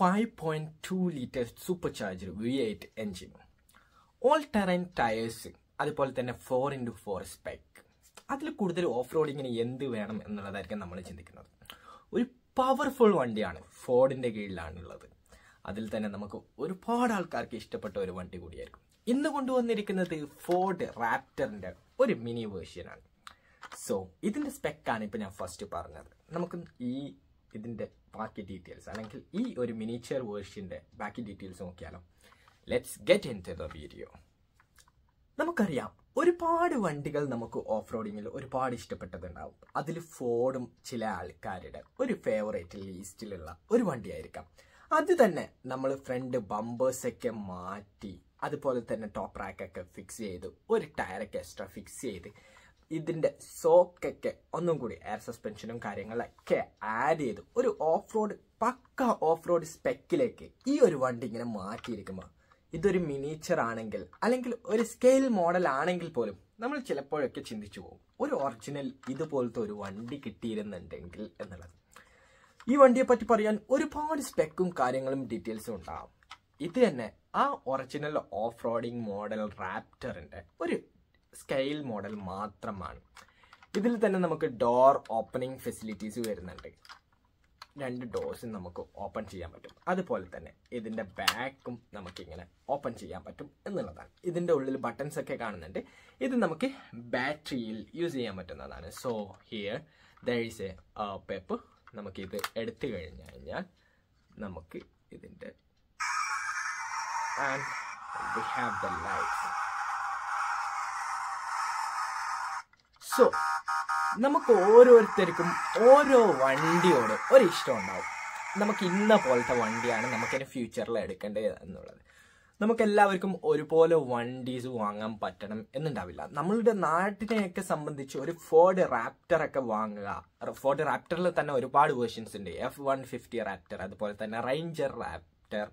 5.2 litre super charger V8 engine, all terrain tyres, അതുപോലെ തന്നെ 4x4 spec. അതിൽ കൂടുതൽ ഓഫ് റോഡിങ്ങിന് എന്ത് വേണം എന്നുള്ളതായിരിക്കും നമ്മൾ ചിന്തിക്കുന്നത്. ഒരു പവർഫുൾ വണ്ടിയാണ്, ഫോർഡിന്റെ കീഴിലാണുള്ളത്. അതിൽ തന്നെ നമുക്ക് ഒരുപാട് ആൾക്കാർക്ക് ഇഷ്ടപ്പെട്ട ഒരു വണ്ടി കൂടിയായിരിക്കും. ഇന്ന് കൊണ്ടുവന്നിരിക്കുന്നത് ഫോർഡ് റാപ്റ്ററിന്റെ ഒരു മിനി വേർഷനാണ്. സോ ഇതിന്റെ സ്പെക്കാണ് ഇപ്പൊ ഞാൻ ഫസ്റ്റ് പറഞ്ഞത്. നമുക്ക് ഇതിന്റെ ബാക്കി ഡീറ്റെയിൽസ് അല്ലെങ്കിൽ ഈ ഒരു മിനിച്ചർ വേർഷന്റെ ബാക്കി ഡീറ്റെയിൽസ് നോക്കിയാലോ. Let's get into the video. നമുക്കറിയാം, ഒരുപാട് വണ്ടികൾ നമുക്ക് ഓഫ് റോഡിങ്ങിൽ ഒരുപാട് ഇഷ്ടപ്പെട്ടതുണ്ടാവും. അതിൽ ഫോർഡും ചില ആൾക്കാരുടെ ഒരു ഫേവറേറ്റ് ലിസ്റ്റിലുള്ള ഒരു വണ്ടിയായിരിക്കാം. അത് തന്നെ നമ്മൾ ഫ്രണ്ട് ബമ്പേഴ്സൊക്കെ മാറ്റി, അതുപോലെ തന്നെ ടോപ്പ് റാക്കൊക്കെ ഫിക്സ് ചെയ്ത്, ഒരു ടയറൊക്കെ എക്സ്ട്രാ ഫിക്സ് ചെയ്ത്, ഇതിന്റെ സോക്കൊക്കെ ഒന്നും കൂടി എയർ സസ്പെൻഷനും കാര്യങ്ങളൊക്കെ ആഡ് ചെയ്ത് ഒരു പക്ക ഓഫ് റോഡ് സ്പെക്കിലേക്ക് ഈ ഒരു വണ്ടി ഇങ്ങനെ മാറ്റിയിരിക്കുമ്പോൾ, ഇതൊരു മിനിച്ചർ ആണെങ്കിൽ അല്ലെങ്കിൽ ഒരു സ്കെയിൽ മോഡൽ ആണെങ്കിൽ പോലും നമ്മൾ ചിലപ്പോഴൊക്കെ ചിന്തിച്ചു പോകും, ഒരു ഒറിജിനൽ ഇതുപോലത്തെ ഒരു വണ്ടി കിട്ടിയിരുന്നുണ്ടെങ്കിൽ എന്നുള്ളത്. ഈ വണ്ടിയെ പറ്റി പറയാൻ ഒരുപാട് സ്പെക്കും കാര്യങ്ങളും ഡീറ്റെയിൽസും ഉണ്ടാവും. ഇത് തന്നെ ആ ഒറിജിനൽ ഓഫ് റോഡിങ് മോഡൽ റാപ്റ്ററിന്റെ ഒരു സ്കെയിൽ മോഡൽ മാത്രമാണ്. ഇതിൽ തന്നെ നമുക്ക് ഡോർ ഓപ്പണിംഗ് ഫെസിലിറ്റീസ് വരുന്നുണ്ട്. 2 ഡോർസും നമുക്ക് ഓപ്പൺ ചെയ്യാൻ പറ്റും. അതുപോലെ തന്നെ ഇതിന്റെ ബാക്കും നമുക്കിങ്ങനെ ഓപ്പൺ ചെയ്യാൻ പറ്റും എന്നുള്ളതാണ്. ഇതിന്റെ ഉള്ളിൽ ബട്ടൺസ് ഒക്കെ കാണുന്നുണ്ട്. ഇത് നമുക്ക് ബാറ്ററിയിൽ യൂസ് ചെയ്യാൻ പറ്റുന്നതാണ്. So here there is A paper. നമുക്കിത് എടുത്തു കഴിഞ്ഞാൽ നമുക്ക് ഇതിന്റെ and we have the lights. So നമുക്ക് ഓരോരുത്തർക്കും ഓരോ വണ്ടിയോട് ഒരു ഇഷ്ടം ഉണ്ടാവും. നമുക്ക് ഇന്ന പോലത്തെ വണ്ടിയാണ് നമുക്കിനി ഫ്യൂച്ചറിൽ എടുക്കേണ്ടത് എന്നുള്ളത്. നമുക്ക് എല്ലാവർക്കും ഒരുപോലെ വണ്ടീസ് വാങ്ങാൻ പറ്റണം എന്നുണ്ടാവില്ല. നമ്മളുടെ നാട്ടിനെയൊക്കെ സംബന്ധിച്ച് ഒരു ഫോർഡ് റാപ്റ്റർ ഒക്കെ വാങ്ങുക. ഫോർഡ് റാപ്റ്ററിൽ തന്നെ ഒരുപാട് വേർഷൻസ് ഉണ്ട്. F-150 റാപ്റ്റർ, അതുപോലെ തന്നെ റേഞ്ചർ റാപ്റ്റർ,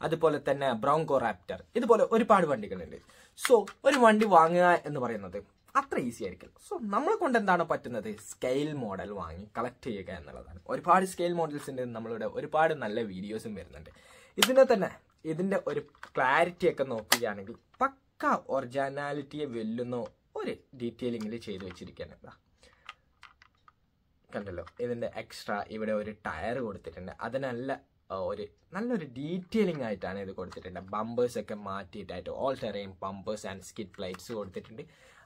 അതുപോലെ തന്നെ ബ്രോങ്കോ റാപ്റ്റർ, ഇതുപോലെ ഒരുപാട് വണ്ടികളുണ്ട്. സോ ഒരു വണ്ടി വാങ്ങുക എന്ന് പറയുന്നത് അത്ര ഈസി ആയിരിക്കും. സോ നമ്മളെ കൊണ്ട് എന്താണ് പറ്റുന്നത്, സ്കെയിൽ മോഡൽ വാങ്ങി കളക്ട് ചെയ്യുക എന്നുള്ളതാണ്. ഒരുപാട് സ്കെയിൽ മോഡൽസ് ഉണ്ട്, നമ്മളുടെ ഒരുപാട് നല്ല വീഡിയോസും വരുന്നുണ്ട്. ഇതിന്റെ ഒരു ക്ലാരിറ്റി ഒക്കെ നോക്കുകയാണെങ്കിൽ പക്ക ഒറിജിനാലിറ്റിയെ വെല്ലുന്ന ഒരു ഡീറ്റെയിലിംഗിൽ ചെയ്തു വെച്ചിരിക്കുകയാണ്. കണ്ടല്ലോ, ഇതിന്റെ എക്സ്ട്രാ ഇവിടെ ഒരു ടയർ കൊടുത്തിട്ടുണ്ട്. നല്ലൊരു ഡീറ്റെയിലിംഗ് ആയിട്ടാണ് ഇത് കൊടുത്തിട്ടുണ്ട്. ബമ്പേഴ്സ് ഒക്കെ മാറ്റിയിട്ടായിട്ട് all terrain bumpers and skid plates കൊടുത്തിട്ടുണ്ട്.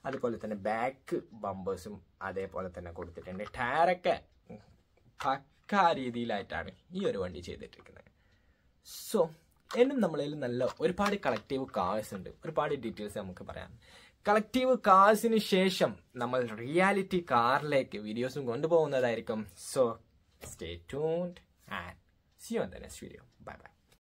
അതുപോലെ തന്നെ ബാക്ക് ബമ്പേഴ്സും അതേപോലെ തന്നെ കൊടുത്തിട്ടുണ്ട്. ടയറൊക്കെ പക്ക രീതിയിലായിട്ടാണ് ഈ ഒരു വണ്ടി ചെയ്തിട്ടിരിക്കുന്നത്. സോ ഇന്നും നമ്മളിൽ ഒരുപാട് കളക്റ്റീവ് കാർസ് ഉണ്ട്. ഒരുപാട് ഡീറ്റെയിൽസ് നമുക്ക് പറയാം. കളക്റ്റീവ് കാർസിന് ശേഷം നമ്മൾ റിയാലിറ്റി കാറിലേക്ക് വീഡിയോസും കൊണ്ടുപോകുന്നതായിരിക്കും. So stay tuned and see you in the next video. Bye bye.